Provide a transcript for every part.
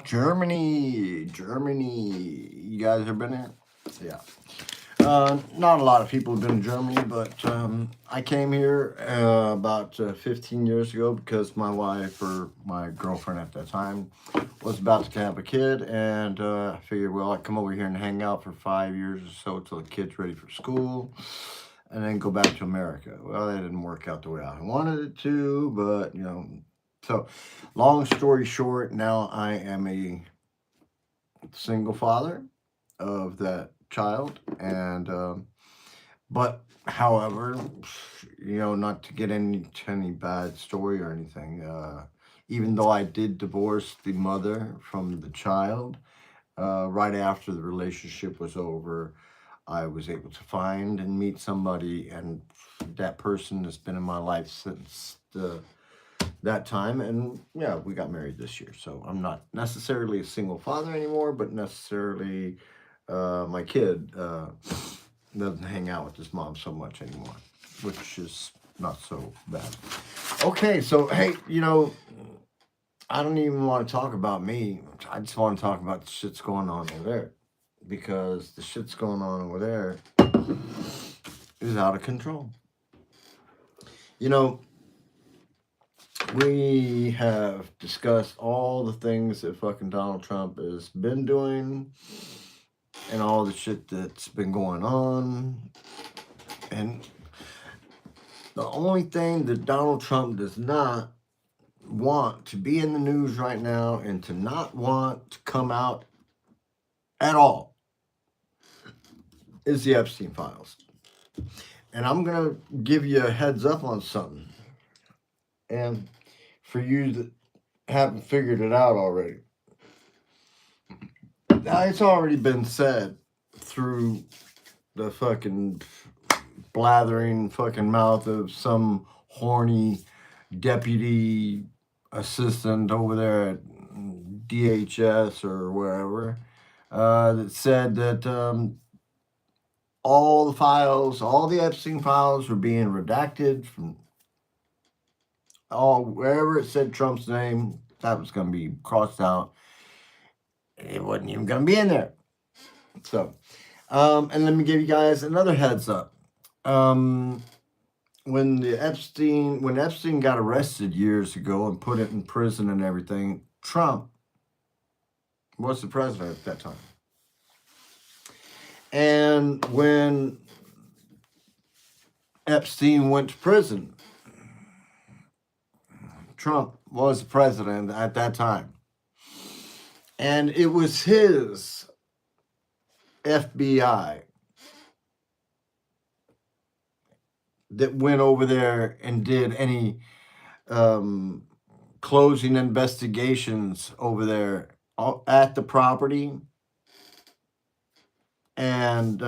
Germany. You guys ever been there? Yeah. Not a lot of people have been to Germany, but I came here about 15 years ago because my wife or my girlfriend at that time was about to have a kid, and I figured, well, I'd come over here and hang out for 5 years or so till the kid's ready for school, and then go back to America. Well, that didn't work out the way I wanted it to, but so long story short, now I am a single father of that child, and but however, not to get into any bad story or anything, even though I did divorce the mother from the child, right after the relationship was over, I was able to find and meet somebody, and that person has been in my life since that time. And yeah, we got married this year, so I'm not necessarily a single father anymore, but necessarily my kid doesn't hang out with his mom so much anymore, which is not so bad. Okay, so hey, I don't even want to talk about me. I just want to talk about the shit's going on over there, because the shit's going on over there is out of control. You know, we have discussed all the things that fucking Donald Trump has been doing and all the shit that's been going on. And the only thing that Donald Trump does not want to be in the news right now and to not want to come out at all is the Epstein files. And I'm going to give you a heads up on something. And for you that haven't figured it out already, it's already been said through the fucking blathering fucking mouth of some horny deputy assistant over there at DHS or wherever, that said that all the files, all the Epstein files were being redacted from all wherever it said Trump's name, that was going to be crossed out. It wasn't even going to be in there. So, and let me give you guys another heads up. When Epstein got arrested years ago and put it in prison and everything, Trump was the president at that time. And when Epstein went to prison, Trump was the president at that time. And it was his FBI that went over there and did any closing investigations over there at the property, and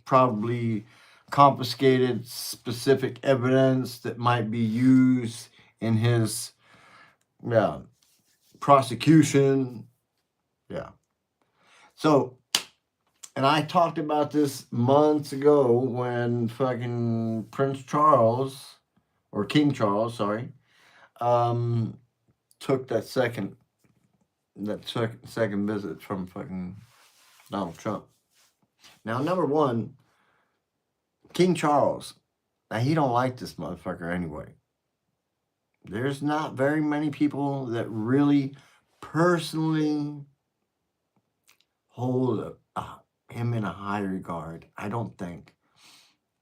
probably confiscated specific evidence that might be used in his prosecution. Yeah. So, and I talked about this months ago when fucking Prince Charles, or King Charles, sorry, took that second visit from fucking Donald Trump. Now, number one, King Charles, now he don't like this motherfucker anyway. There's not very many people that really personally hold him in a high regard, I don't think.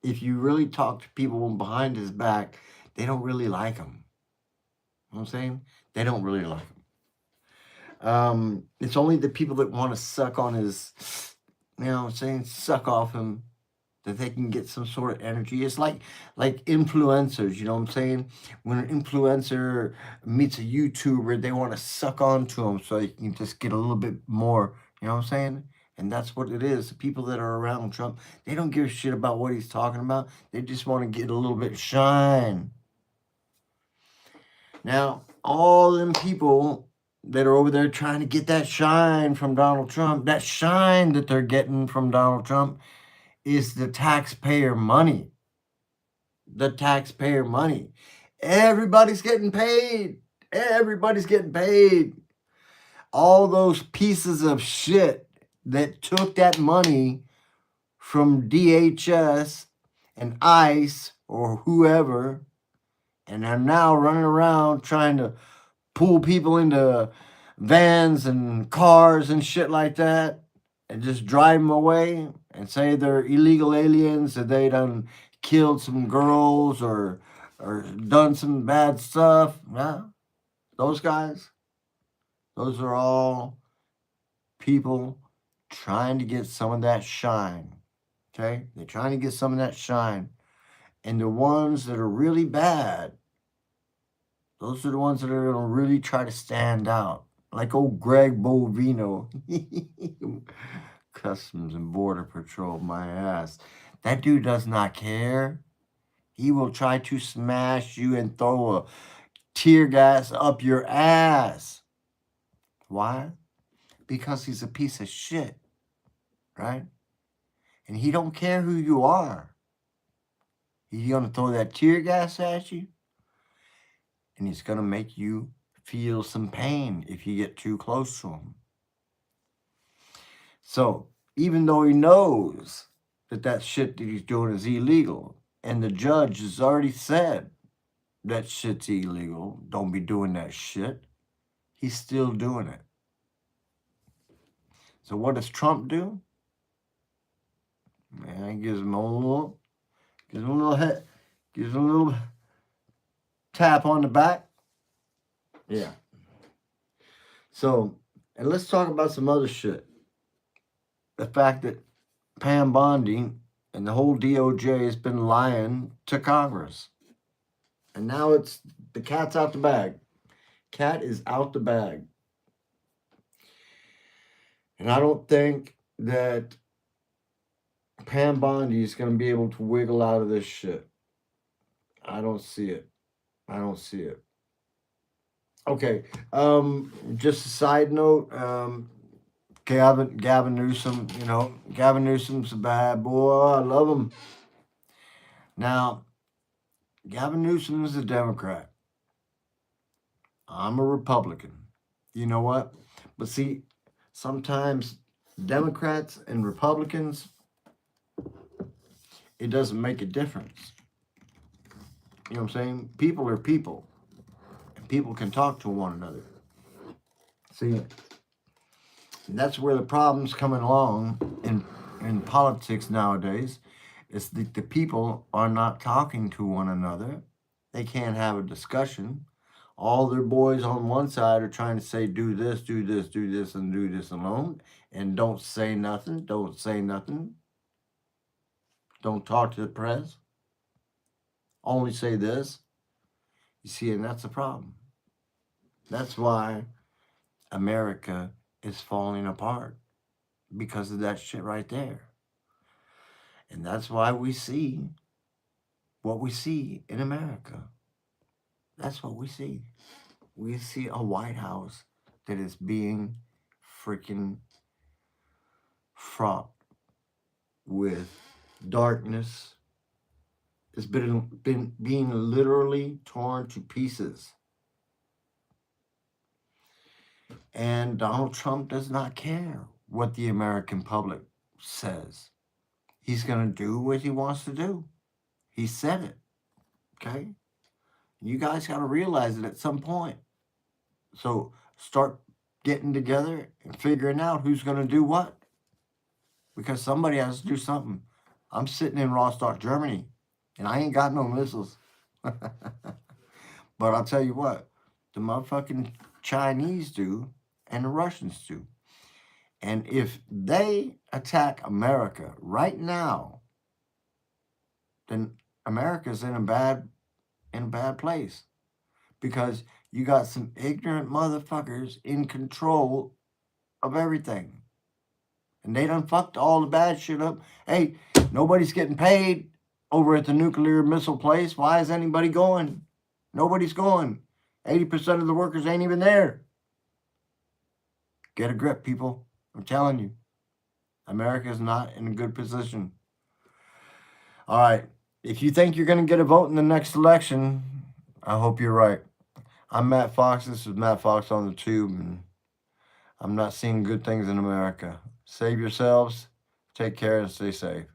If you really talk to people behind his back, they don't really like him. You know what I'm saying? They don't really like him. It's only the people that want to suck on his, suck off him, that they can get some sort of energy. It's like influencers, you know what I'm saying? When an influencer meets a YouTuber, they want to suck onto him so you can just get a little bit more, you know what I'm saying? And that's what it is. The people that are around Trump, they don't give a shit about what he's talking about. They just want to get a little bit of shine. Now, all them people that are over there trying to get that shine from Donald Trump, that shine that they're getting from Donald Trump, is the taxpayer money. The taxpayer money. Everybody's getting paid. Everybody's getting paid. all those pieces of shit that took that money from DHS and ICE or whoever, and are now running around trying to pull people into vans and cars and shit like that and just drive them away and say they're illegal aliens, that they done killed some girls or done some bad stuff. Yeah, those guys, those are all people trying to get some of that shine. Okay? They're trying to get some of that shine. And the ones that are really bad, those are the ones that are going to really try to stand out. Like old Greg Bovino. Customs and Border Patrol, my ass. That dude does not care. He will try to smash you and throw a tear gas up your ass. Why? Because he's a piece of shit, right? And he don't care who you are. He's going to throw that tear gas at you, and he's going to make you feel some pain if you get too close to him. So, even though he knows that that shit that he's doing is illegal, and the judge has already said that shit's illegal, don't be doing that shit, he's still doing it. So what does Trump do? Man, he gives him a little tap on the back. Yeah. So, and let's talk about some other shit. The fact that Pam Bondi and the whole DOJ has been lying to Congress. And now it's the cat's out the bag. Cat is out the bag. And I don't think that Pam Bondi is going to be able to wiggle out of this shit. I don't see it. I don't see it. Okay. Just a side note. Gavin Newsom, Gavin Newsom's a bad boy. I love him. Now, Gavin Newsom is a Democrat. I'm a Republican. You know what? But see, sometimes Democrats and Republicans, it doesn't make a difference. You know what I'm saying? People are people. And people can talk to one another. See, that's where the problem's coming along in politics nowadays. Is that the people are not talking to one another. They can't have a discussion. All their boys on one side are trying to say, do this, do this, do this, and do this alone. And don't say nothing. Don't say nothing. Don't talk to the press. Only say this. You see, and that's the problem. That's why America is falling apart. Because of that shit right there. And that's why we see what we see in America. That's what we see. We see a White House that is being freaking fraught with darkness. It's been being literally torn to pieces. And Donald Trump does not care what the American public says. He's going to do what he wants to do. He said it. Okay? You guys got to realize it at some point. So start getting together and figuring out who's going to do what. Because somebody has to do something. I'm sitting in Rostock, Germany, and I ain't got no missiles. But I'll tell you what, the motherfucking Chinese do and the Russians do. And if they attack America right now, then America's in a bad place. Because you got some ignorant motherfuckers in control of everything. And they done fucked all the bad shit up. Hey, nobody's getting paid over at the nuclear missile place. Why is anybody going? Nobody's going. 80% of the workers ain't even there. Get a grip, people. I'm telling you. America's not in a good position. All right. If you think you're going to get a vote in the next election, I hope you're right. I'm Matt Fox. This is Matt Fox on the Tube. And I'm not seeing good things in America. Save yourselves, take care, and stay safe.